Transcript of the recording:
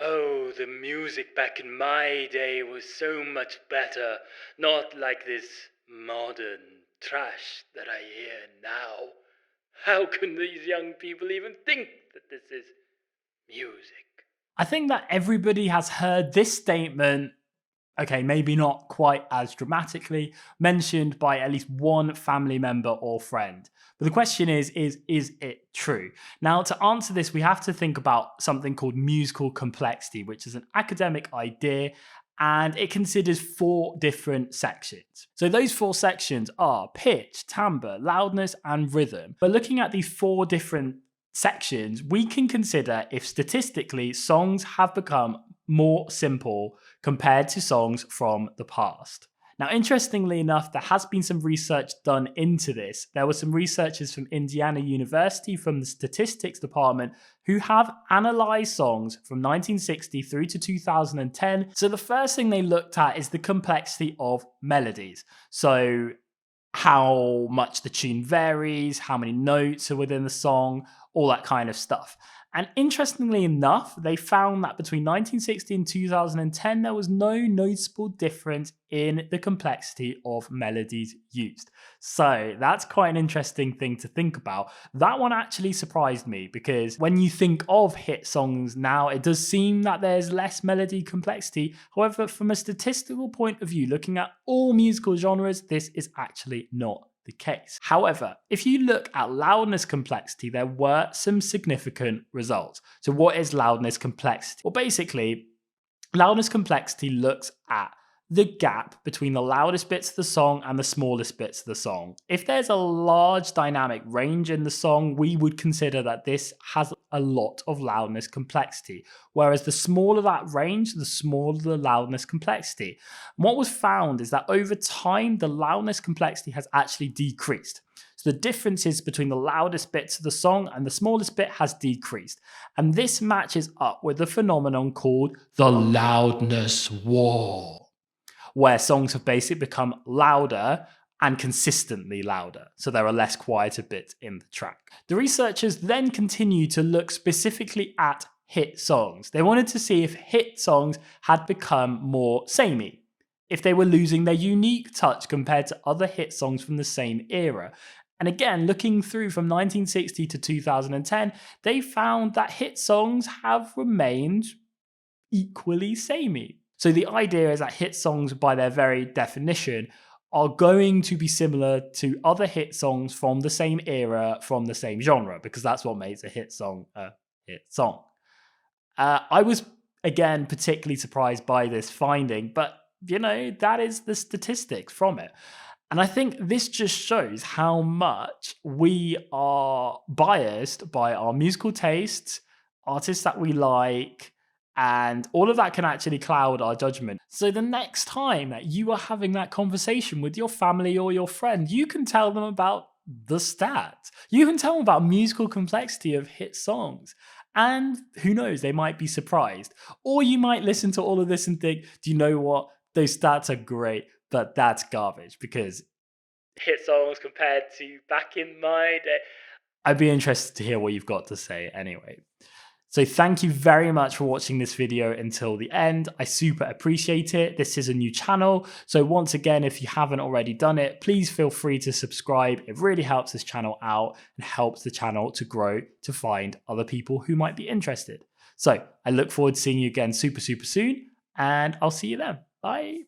Oh, the music back in my day was so much better, not like this modern trash that I hear now. How can these young people even think that this is music? I think that everybody has heard this statement, okay, maybe not quite as dramatically, mentioned by at least one family member or friend. But the question is it true? Now, to answer this, we have to think about something called musical complexity, which is an academic idea, and it considers four different sections. So those four sections are pitch, timbre, loudness, and rhythm. But looking at these four different sections, we can consider if statistically songs have become more simple compared to songs from the past. Now, interestingly enough, there has been some research done into this. There were some researchers from Indiana University from the statistics department who have analyzed songs from 1960 through to 2010. So the first thing they looked at is the complexity of melodies. So how much the tune varies, how many notes are within the song, all that kind of stuff. And interestingly enough, they found that between 1960 and 2010, there was no noticeable difference in the complexity of melodies used. So that's quite an interesting thing to think about. That one actually surprised me because when you think of hit songs now, it does seem that there's less melody complexity. However, from a statistical point of view, looking at all musical genres, this is actually not the case. However, if you look at loudness complexity, there were some significant results. So what is loudness complexity? Well, basically, loudness complexity looks at the gap between the loudest bits of the song and the smallest bits of the song. If there's a large dynamic range in the song, we would consider that this has a lot of loudness complexity. Whereas the smaller that range, the smaller the loudness complexity. And what was found is that over time, the loudness complexity has actually decreased. So the differences between the loudest bits of the song and the smallest bit has decreased. And this matches up with the phenomenon called the Loudness War, where songs have basically become louder and consistently louder. So there are less quieter bits in the track. The researchers then continue to look specifically at hit songs. They wanted to see if hit songs had become more samey, if they were losing their unique touch compared to other hit songs from the same era. And again, looking through from 1960 to 2010, they found that hit songs have remained equally samey. So the idea is that hit songs, by their very definition, are going to be similar to other hit songs from the same era, from the same genre, because that's what makes a hit song a hit song. I was, again, particularly surprised by this finding, but, that is the statistics from it. And I think this just shows how much we are biased by our musical tastes, artists that we like, and all of that can actually cloud our judgment. So the next time that you are having that conversation with your family or your friend, you can tell them about the stats. You can tell them about musical complexity of hit songs. And who knows, they might be surprised. Or you might listen to all of this and think, do you know what? Those stats are great, but that's garbage because Hit songs compared to back in my day. I'd be interested to hear what you've got to say anyway. So thank you very much for watching this video until the end. I super appreciate it. This is a new channel. So once again, if you haven't already done it, please feel free to subscribe. It really helps this channel out and helps the channel to grow, to find other people who might be interested. So I look forward to seeing you again super soon, and I'll see you then. Bye.